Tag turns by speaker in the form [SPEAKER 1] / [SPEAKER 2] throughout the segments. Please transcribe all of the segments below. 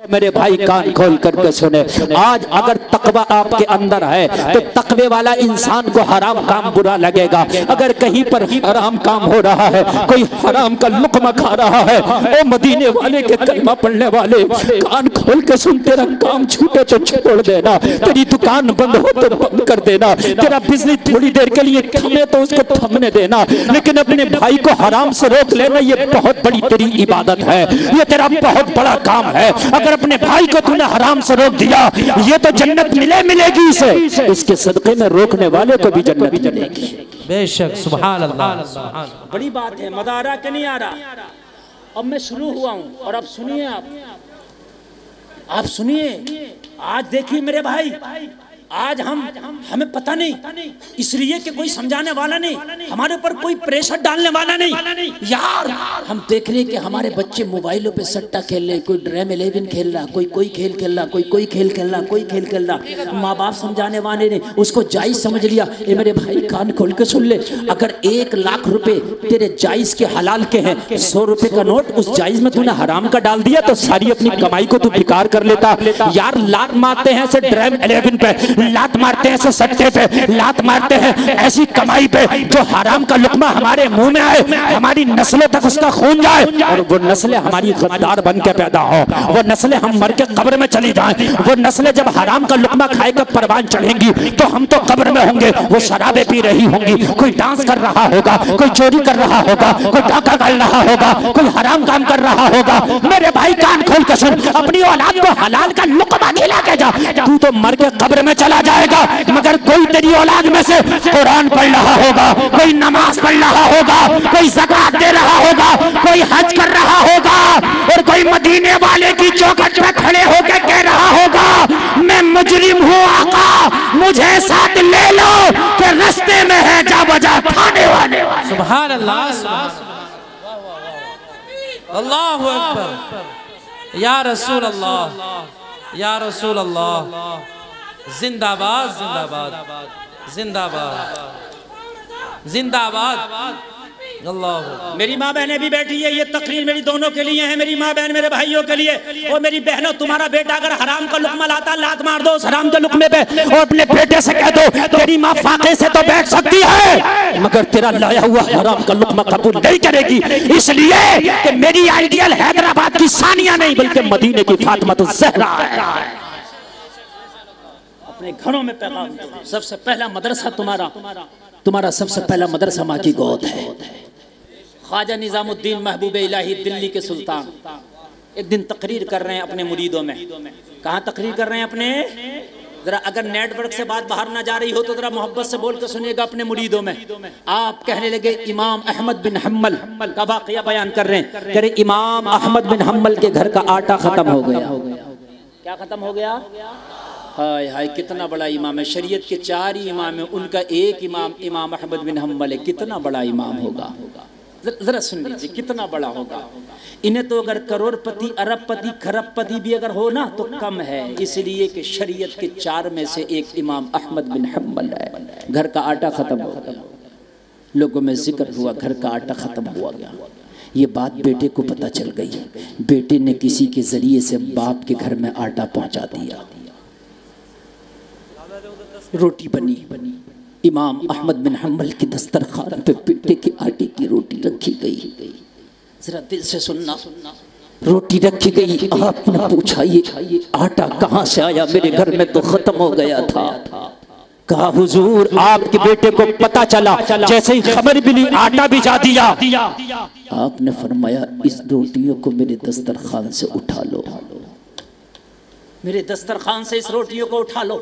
[SPEAKER 1] मेरे भाई कान खोल करके सुने, आज अगर तकवा आपके अंदर है तो तकवे वाला इंसान को हराम काम बुरा लगेगा। अगर कहीं पर हराम काम हो रहा है, कोई हराम का लुक़मा खा रहा है, ओ मदीने वाले के कलमा पढ़ने वाले, कान खोल के सुन, तेरा काम छूटे तो छोड़ देना, तेरी दुकान बंद हो तो बंद कर देना, तेरा बिजली थोड़ी देर के लिए थमे तो उसको थमने देना, लेकिन अपने भाई को हराम से रोक लेना, ये बहुत बड़ी तेरी इबादत है, ये तेरा बहुत बड़ा काम है। अगर अपने भाई को तूने हराम से रोक दिया, ये तो जन्नत मिलेगी इसे, इसके सदक़े में रोकने वाले को भी जन्नत मिलेगी।
[SPEAKER 2] बेशक, सुभान अल्लाह।
[SPEAKER 3] बड़ी बात है। मजा आ रहा कि नहीं आ रहा? अब मैं शुरू हुआ हूं और अब सुनिए, आप सुनिए। आज देखिए मेरे भाई, आज हमें पता नहीं, इसलिए कि कोई समझाने वाला नहीं, हमारे ऊपर कोई प्रेशर डालने वाला नहीं। यार हम देख रहे कि हमारे बच्चे मोबाइलों पे सट्टा खेल रहे, कोई ड्रीम 11 खेल रहा, कोई खेल खेल रहा, कोई खेल खेल रहा। माँ बाप समझाने वाले ने उसको जायज समझ लिया। ये मेरे भाई कान खोल के सुन ले, अगर 1 लाख रुपए तेरे जायज के हलाल के हैं, 100 रुपए का नोट उस जायज में तूने हराम का डाल दिया तो सारी अपनी कमाई को तू बेकार कर लेता। यार लात मारते हैं ऐसे ड्रीम 11 पे, लात मारते हैं ऐसे सट्टे पे, लात मारते हैं ऐसी कमाई पे जो हराम का लुक़मा हमारे मुंह में आए, हमारी नस्लों तक उसका खून जाए और वो नस्लें हमारी गद्दार बन के पैदा हो, वो नस्लें हम मर के कब्र में चली जाएं, वो नस्लें जब हराम का लुक़मा खाए के परवान चढ़ेंगी तो हम तो कब्र में होंगे, वो शराबें पी रही होंगी, कोई डांस कर रहा होगा, कोई चोरी कर रहा होगा, कोई डाका डाल रहा होगा, कोई हराम काम कर रहा होगा। मेरे भाई कान खोल के सुन, अपनी औलाद को हलाल का लुक़मा खिला के जा, तू तो मर के कब्र में चला जाएगा, मगर कोई तेरी औलाद में से कुरान पढ़ रहा होगा, कोई नमाज पढ़ रहा होगा, कोई ज़कात दे रहा होगा, कोई हज कर रहा होगा और कोई मदीने वाले की चौखट पे खड़े होकर कह रहा होगा मैं मुजरिम हूँ आका, मुझे साथ ले लो कि रास्ते में है जा बजा खाने वाले।
[SPEAKER 2] सुभान अल्लाह, अल्लाहु अकबर, या रसूल अल्लाह, या रसूल अल्लाह, जिंदाबाद जिंदाबाद जिंदाबाद जिंदाबाद। अल्लाह, मेरी माँ बहनें भी बैठी है, ये तकरीर मेरी दोनों के लिए है, मेरी माँ बहन मेरे भाइयों के लिए। और मेरी बहनों, तुम्हारा बेटा अगर हराम का लुक़मा लाता, लात मार दो उस हराम के लुक़मे पे और अपने बेटे से कह दो तेरी माँ फाके से तो बैठ सकती है मगर तेरा लाया हुआ हराम का लुक़मा कबूल नहीं करेगी, इसलिए कि मेरी आइडियल हैदराबाद की सानिया नहीं बल्कि मदीने की फातिमा तो ज़हरा है। अपने घरों में पैगाम, सबसे पहला मदरसा तुम्हारा सबसे पहला मदरसा माँ की गोद है। ख्वाजा निज़ामुद्दीन महबूब इलाही दिल्ली के सुल्तान एक दिन तकरीर कर रहे हैं अपने मुरीदों में। कहाँ तकरीर कर रहे हैं अपने? जरा अगर नेटवर्क से बात बाहर ना जा रही हो तो जरा मोहब्बत से बोल कर सुनिएगा अपने मुरीदों में। आप कहने लगे इमाम अहमद बिन हम्बल का वाक़या बयान कर रहे हैं, कह रहे इमाम अहमद बिन हम्बल के घर का आटा खत्म हो गया। क्या खत्म हो गया? हाय हाय, कितना बड़ा इमाम है, शरीयत के 4 ही इमाम है, उनका एक इमाम इमाम अहमद बिन हम्बल है, कितना बड़ा इमाम होगा। जरा सुन लीजिए कितना बड़ा होगा। इन्हें तो अगर करोड़पति, अरबपति, खरबपति भी अगर हो ना तो कम है, इसलिए कि शरीयत के 4 में से एक इमाम अहमद बिन हम्बल है। घर का आटा खत्म हो गया, लोगों में जिक्र हुआ घर का आटा खत्म हुआ गया। ये बात बेटे को पता चल गई, बेटे ने किसी के जरिए से बाप के घर में आटा पहुंचा दिया, रोटी बनी। इमाम अहमद बिन हम्बल की दस्तरखान पे बेटे के आटे की रोटी रखी गई। जरा दिल से सुनना, रोटी रखी गई। आपने पूछा ये आटा कहाँ से आया? मेरे घर में तो खत्म हो गया था। कहा हुजूर आपके बेटे को पता चला, जैसे ही खबर मिली आटा भिजा दिया। आपने फरमाया इस रोटियों को मेरे दस्तरखान से उठा लो, मेरे दस्तरखान से इस रोटियों को उठा लो।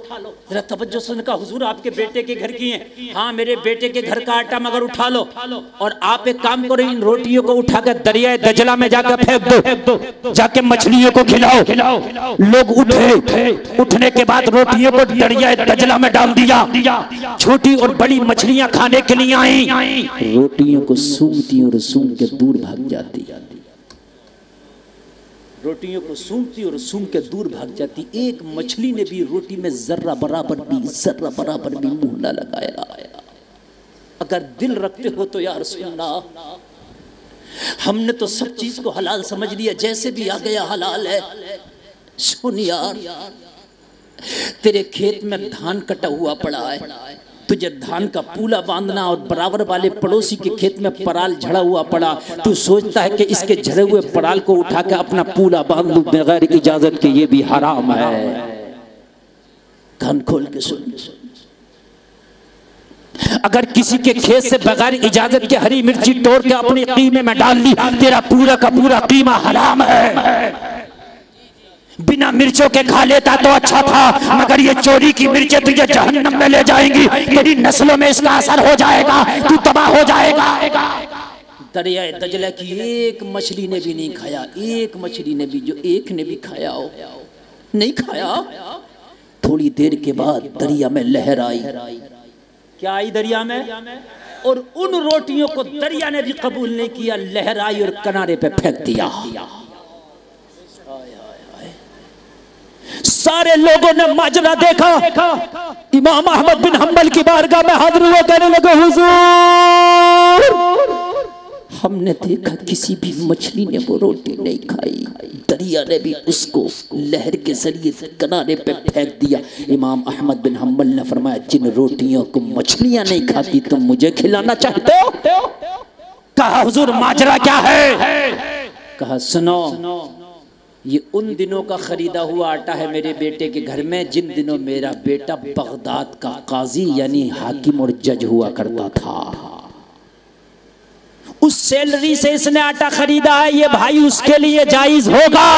[SPEAKER 2] जरा तवज्जो सुन, का हुजूर आपके बेटे के घर की हैं? हाँ मेरे बेटे के घर का आटा मगर उठा लो, और आप एक काम करो इन रोटियों को उठाकर दरिया दजला में जाकर फेंक दो, जाके मछलियों को खिलाओ। लोग उठे, उठने के बाद रोटियों को दरिया दजला में डाल दिया। छोटी और बड़ी मछलियां खाने के लिए आई, रोटियों को सूंघती और सूंघ के दूर भाग जाती, रोटियों को सूंघती और सूंघ के दूर भाग जाती। एक मछली ने भी रोटी में जर्रा बराबर भी मुंह न लगाया। अगर दिल रखते हो तो यार सुनना, हमने तो सब चीज को हलाल समझ लिया, जैसे भी आ गया हलाल है। सुन यार, तेरे खेत में धान कटा हुआ पड़ा है, तुझे धान का पूला बांधना और बराबर वाले पड़ोसी के खेत में पराल झड़ा हुआ पड़ा, तू सोचता है कि इसके झड़े हुए पराल को उठा के अपना पूला बांध लूं बगैर इजाजत के, ये भी हराम है। कान खोल के सुन, अगर किसी के खेत से बगैर इजाजत के हरी मिर्ची तोड़ के अपने कीमे में डाल ली, तेरा पूरा का पूरा कीमा हराम है। बिना मिर्चों के खा लेता तो अच्छा था, मगर ये चोरी की मिर्चें तुझे जहन्नम में ले जाएंगी, तेरी नस्लों में इसका असर हो जाएगा, तू तबाह हो जाएगा। दरिया दजला की एक मछली ने भी नहीं खाया, एक मछली ने भी, जो एक ने भी खाया हो, नहीं खाया। थोड़ी देर के बाद दरिया में लहर आई। क्या आई दरिया में? और उन रोटियों को दरिया ने भी कबूल नहीं किया, लहर आई और किनारे पे फेंक दिया। सारे लोगों ने माजरा देखा। इमाम अहमद बिन हम्बल की बारगाह में हाजिर हुए, कहने लगे हुजूर, हमने देखा किसी भी मछली ने वो रोटी नहीं खाई, दरिया ने भी उसको लहर के जरिए किनारे पे फेंक दिया। इमाम अहमद बिन हम्बल ने फरमाया, जिन रोटियों को मछलियां नहीं खाती तुम मुझे खिलाना चाहते हो? कहा हुजूर माजरा क्या है? कहा सुनो, ये उन दिनों का खरीदा हुआ आटा है मेरे बेटे के घर में, जिन दिनों मेरा बेटा बगदाद का काजी यानी हाकिम और जज हुआ करता था। उस सैलरी से इसने आटा खरीदा है, ये भाई उसके लिए जायज होगा,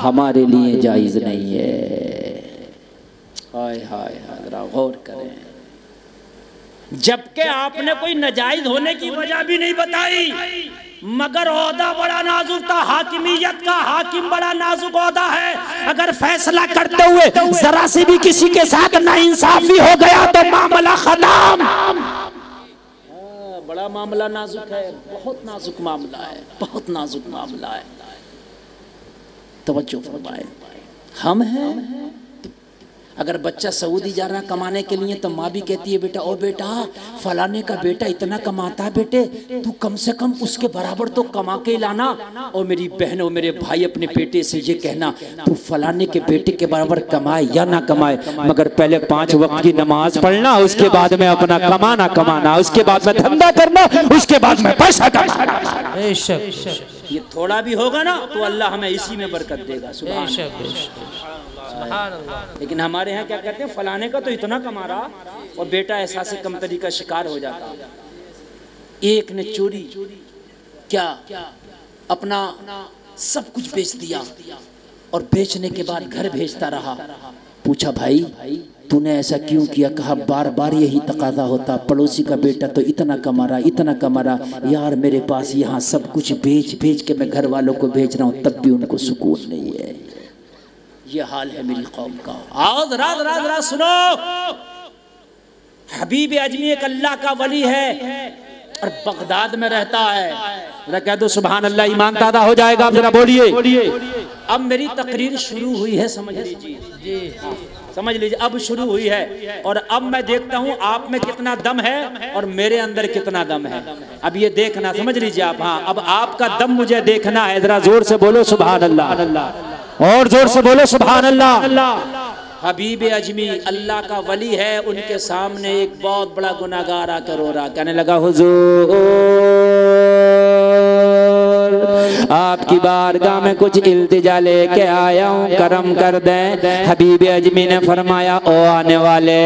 [SPEAKER 2] हमारे लिए जायज नहीं है। हाय हाय हाय, जरा गौर करें। जबकि आपने कोई नाजायज होने की वजह भी नहीं बताई, मगर ओहदा बड़ा नाजुक था, हाकिमियत का। हाकिम बड़ा नाजुक ओहदा है, अगर फैसला करते हुए जरा से भी किसी के साथ नाइंसाफी हो गया तो मामला खत्म। बड़ा मामला नाजुक है, बहुत नाजुक मामला है, बहुत नाजुक मामला है। तवज्जो फरमाए। हम हैं, अगर बच्चा सऊदी जा रहा कमाने के लिए तो माँ भी कहती है, बेटा ओ बेटा फलाने का बेटा इतना कमाता है, बेटे तू कम से कम उसके बराबर तो कमा के लाना। और मेरी बहन और मेरे भाई अपने बेटे से ये कहना, तू फलाने के बेटे के बराबर कमाए या ना कमाए, मगर पहले 5 वक्त की नमाज पढ़ना, उसके बाद में अपना कमाना, उसके बाद में धंधा करना, उसके बाद में पैसा कमाना। ये थोड़ा भी होगा ना तो अल्लाह हमें इसी में बरकत देगा। लेकिन हमारे यहाँ क्या कहते हैं, फलाने का तो इतना कमा रहा, और बेटा एहसास कमतरी का शिकार हो जाता। एक ने चोरी क्या अपना सब कुछ बेच दिया, और बेचने के बाद घर भेजता रहा। पूछा भाई तूने ऐसा क्यों किया? कहा बार बार यही तकाजा होता, पड़ोसी का बेटा तो इतना कमा रहा, इतना कमा रहा, यार मेरे पास यहाँ सब कुछ बेच बेच के मैं घर वालों को भेज रहा हूँ, तब भी उनको सुकून नहीं है। ये हाल है मेरी कौम का। आज रात रात रात सुनो, हबीब अजमी एक अल्लाह का वली है और बगदाद में रहता है। जरा कह दो सुभान अल्लाह, ईमान ताज़ा हो जाएगा। आप जरा बोलिए। अब मेरी तकरीर शुरू हुई है, समझ लीजिए, समझ लीजिए, अब शुरू हुई है। और अब मैं देखता हूँ आप में कितना दम है और मेरे अंदर कितना दम है। अब ये देखना, समझ लीजिए आप। हाँ, अब आपका दम मुझे देखना है। जरा जोर से बोलो सुभान अल्लाह, और जोर से बोलो सुभान अल्लाह। हबीब अजमी अल्लाह का वली है, उनके सामने एक बहुत बड़ा गुनाहगार आकर रो रहा, कहने लगा हुजूर आपकी बारगाह में कुछ इल्तिजा लेके आया हूँ, करम कर दें। हबीब अजमी ने फरमाया, ओ आने वाले,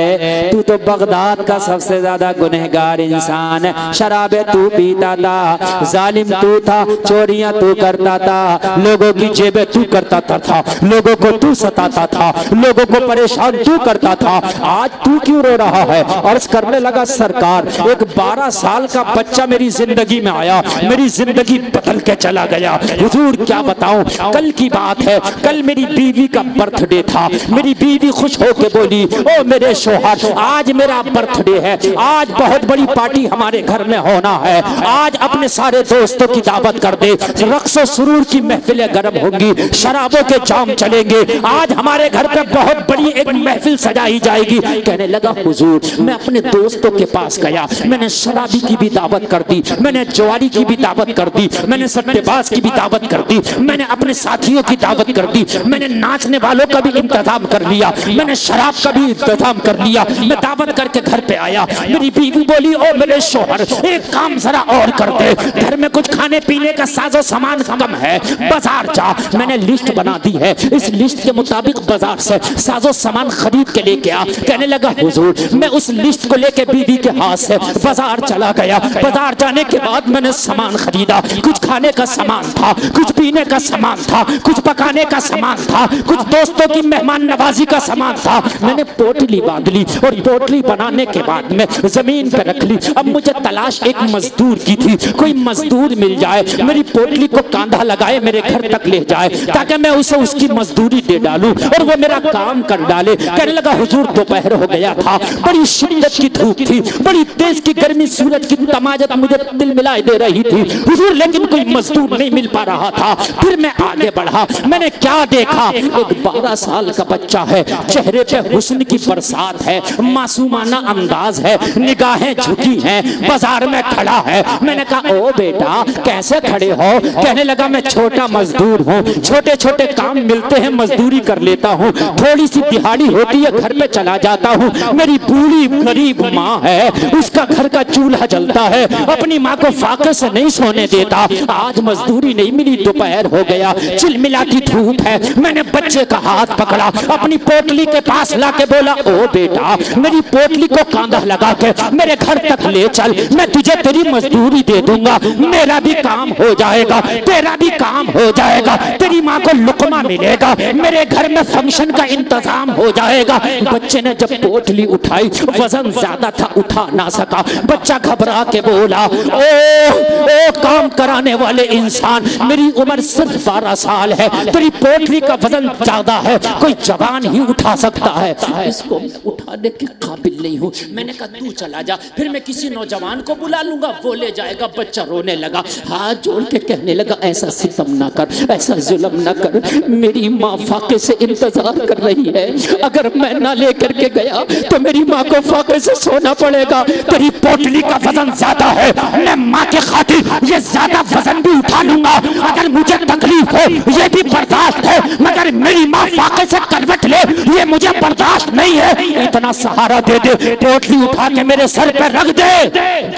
[SPEAKER 2] तू तो बगदाद का सबसे ज्यादा गुनहगार इंसान है। शराबे तू पीता था, जालिम तू था, चोरियां तू करता था, लोगों की जेबें तू करता था, लोगों को तू सताता था, लोगों को परेशान तू करता था। आज तू क्यों रो रहा है? अर्ज करने लगा, सरकार एक 12 साल का बच्चा मेरी जिंदगी में आया, मेरी जिंदगी बदल के चला गया। हुजूर क्या बताऊं, कल की बात है, कल मेरी बीवी का बर्थडे था। मेरी बीवी खुश होकर बोली, ओ मेरे शोहर आज मेरा बर्थडे है, आज बहुत बड़ी पार्टी हमारे घर में होना है, आज अपने सारे दोस्तों की दावत कर दे, रक्सो सुरूर की महफिलें गर्म होंगी, शराबों के जाम चलेंगे, आज हमारे घर पे बहुत बड़ी एक महफिल सजाई जाएगी। कहने लगा हुजूर मैं अपने दोस्तों के पास गया, मैंने शराबी की भी दावत कर दी, मैंने जुआरी की भी दावत कर दी, मैंने सट्टेबाज की
[SPEAKER 1] भी दावत कर दी, मैंने अपने साथियों की दावत कर दी, मैंने नाचने वालों का भी इंतजाम कर लिया, मैंने शराब का भी इंतजाम कर लिया। मैं दावत करके घर पे आया, मेरी बीवी बोली ओ मेरे शोहर एक काम जरा और कर दे, घर में कुछ खाने पीने का साजो सामान कम है, बाजार जा। मैंने लिस्ट बना दी है, इस लिस्ट के मुताबिक बाजार से साजो सामान खरीद के लेके आ। कहने लगा हुजूर, मैं उस लिस्ट को लेके बीवी के हाथ से बाजार चला गया। बाजार जाने के बाद मैंने सामान खरीदा, कुछ खाने का सामान था, कुछ पीने का सामान था, कुछ पकाने का सामान था, कुछ दोस्तों की मेहमान नवाजी का सामान था। मैंने पोटली बांध ली और पोटली बनाने के बाद में जमीन पर रख ली। अब मुझे तलाश एक मजदूर की थी, कोई मजदूर मिल जाए, मेरी पोटली को कांधा लगाए, मेरे घर तक ले जाए, ताकि मैं उसे उसकी मजदूरी दे डालूं और वो मेरा काम कर डाले। कहने लगा हुजूर दोपहर हो गया था, बड़ी शिद्दत की धूप थी, बड़ी तेज की गर्मी, सूरज की तमाजत मुझे दिल मिलाई दे रही थी हुजूर, लेकिन कोई मजदूर नहीं मिल पा रहा था। फिर मैं आगे बढ़ा, मैंने क्या देखा, एक 12 साल का बच्चा है, चेहरे पे हुस्न की बरसात है, मासूमाना अंदाज है, निगाहें झुकी हैं, बाजार में खड़ा है। मैंने कहा ओ बेटा कैसे खड़े हो? कहने लगा मैं छोटा मजदूर हूँ, छोटे छोटे काम मिलते हैं मजदूरी कर लेता हूँ, थोड़ी सी दिहाड़ी होती है घर पे चला जाता हूँ। मेरी बूढ़ी गरीब माँ है, उसका घर का चूल्हा जलता है, अपनी माँ को फाके से नहीं सोने देता। आज मजदूरी नहीं मिली, दोपहर हो गया, चिलमिलाती धूप है। मैंने बच्चे का हाथ पकड़ा, अपनी पोटली के पास लाके बोला ओ बेटा मेरी पोटली को कांधा लगा के मेरे घर तक ले चल, मैं तुझे तेरी मजदूरी दे दूंगा, मेरा भी काम हो जाएगा, तेरा भी काम हो जाएगा, तेरी माँ को लुकमा मिलेगा, मेरे घर में फंक्शन का इंतजाम हो जाएगा। बच्चे ने जब पोटली उठाई, वजन ज्यादा था, उठा ना सका। बच्चा घबरा के बोला ओ काम कराने वाले इंसान, मेरी उम्र सिर्फ 12 साल है, तेरी पोटली का वजन ज्यादा है, कोई जवान ही उठा सकता है, इसको उठाने के काबिल नहीं हूँ। मैंने कहा तू चला जा, फिर मैं किसी नौजवान को बुला लूंगा, वो ले जाएगा। बच्चा रोने लगा, हाथ जोड़ के कहने लगा ऐसा सितम ना कर, ऐसा जुल्म ना कर, मेरी माँ फाके से इंतजार कर रही है, अगर मैं ना लेकर के गया तो मेरी माँ को फाके से सोना पड़ेगा। तेरी पोटली का वजन ज्यादा है, मैं माँ के खातिर ये ज्यादा वजन भी उठा लूंगा, अगर मुझे तकलीफ हो ये भी बर्दाश्त है, मगर मेरी माँ फाके से करवट ले ये मुझे बर्दाश्त नहीं है। इतना सहारा दे दे, पोटली उठा के मेरे सर पे रख दे,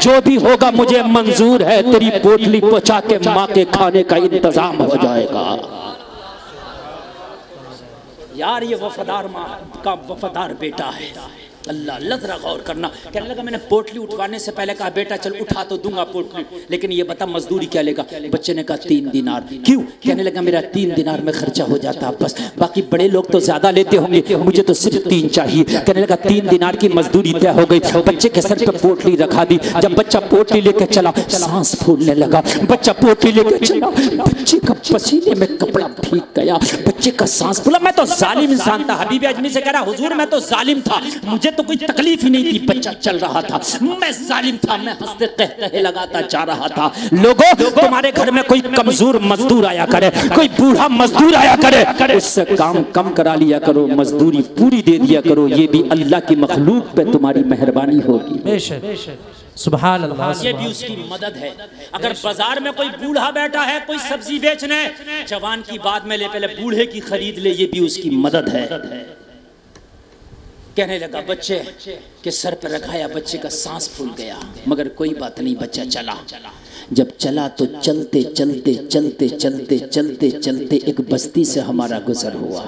[SPEAKER 1] जो भी होगा मुझे मंजूर है, तेरी पोटली पहुंचा के माँ के खाने का इंतजाम हो जाएगा।
[SPEAKER 3] यार ये वफादार माँ का वफादार बेटा है, अल्लाह अल्लाह जरा गौर करना। कहने लगा मैंने पोटली उठवाने से पहले कहा बेटा चल उठा तो दूंगा पोटली, लेकिन ये बता मजदूरी क्या लेगा? बच्चे ने कहा 3 दिनार। क्यों? कहने लगा मेरा 3 दिनार में खर्चा हो जाता बस, बाकी बड़े लोग तो ज्यादा लेते होंगे, मुझे तो सिर्फ 3 चाहिए। कहने लगा 3 दिनार की मजदूरी तय हो गई। बच्चे के सर पे पोटली रखा दी, जब बच्चा पोटली लेके चला सांस फूलने लगा, बच्चा पोटली लेके चला, बच्चे का पसीने में कपड़ा भीग गया, बच्चे का सांस फूला। मैं तो जालिम इंसान था, हबीब अजमी से कह रहा हुजूर मैं तो जालिम था, मुझे तो कोई तकलीफ ही नहीं थी, बच्चा चल रहा था, मैं जालिम था, मैं हंसते कहते लगाता जा रहा था। लोगों तुम्हारे घर में कोई कमजोर मजदूर आया करे, कोई बूढ़ा मजदूर आया करे, उससे काम कम करा लिया करो, मजदूरी पूरी दे दिया करो, ये भी अल्लाह की मखलूक पे तुम्हारी मेहरबानी होगी।
[SPEAKER 4] सुभान अल्लाह,
[SPEAKER 3] ये भी उसकी मदद है। अगर बाजार में कोई बूढ़ा बैठा है, कोई सब्जी बेचने, जवान की बात में ले, पहले बूढ़े की खरीद ले, ये भी उसकी मदद है। कहने लगा बच्चे के सर पर रखाया, बच्चे का सांस फूल गया, मगर कोई बात नहीं, बच्चा चला। जब चला तो चलते चलते चलते चलते चलते चलते एक बस्ती से हमारा गुजर हुआ।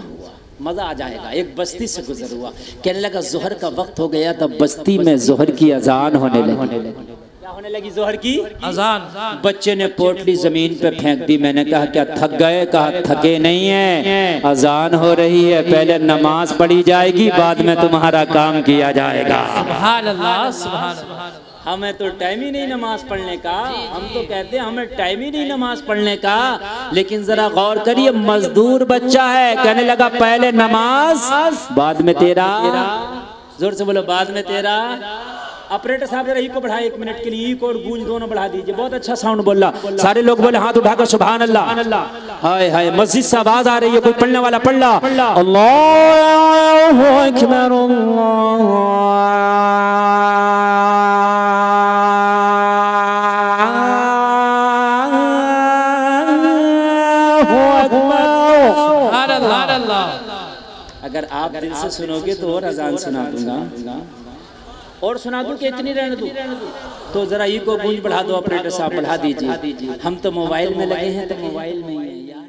[SPEAKER 3] मजा आ जाएगा, एक बस्ती से गुजर हुआ। कहने लगा जोहर का वक्त हो गया, तब बस्ती में जोहर की अजान होने लगी। क्या होने लगी? जोहर की अजान। बच्चे ने पोटली जमीन पे फेंक दी। मैंने कहा क्या थक गए? कहा थके नहीं है, अजान हो रही है, पहले नमाज पढ़ी जाएगी, बाद में तुम्हारा काम किया जाएगा।
[SPEAKER 4] सुभान अल्लाह, सुभान अल्लाह।
[SPEAKER 3] हमें तो टाइम ही नहीं नमाज पढ़ने का, हम तो कहते हैं हमें टाइम ही नहीं नमाज पढ़ने का। लेकिन जरा गौर करिए, मजदूर बच्चा है, कहने लगा पहले नमाज बाद में तेरा। जोर से बोलो, बाद में तेरा। ऑपरेटर साहब जरा ई को बढ़ाए 1 मिनट के लिए, ई को और गूंज दोनों बढ़ा दीजिए, बहुत अच्छा साउंड बोल रहा। सारे लोग बोले हाथ उठाकर सुभान अल्लाह। हाय हाय, मस्जिद से आवाज आ रही है, कोई पढ़ने वाला पढ़ ला। अल्लाहु अकबर,
[SPEAKER 2] अगर आप दिल से सुनोगे तो और अजान सुना दूंगा। और सुना दूं कि इतनी रहने दूं? तो जरा ई को गूंज बढ़ा दो, ऑपरेटर साहब बढ़ा दीजिए। हम तो मोबाइल में लगे हैं, तो मोबाइल में ही है यार।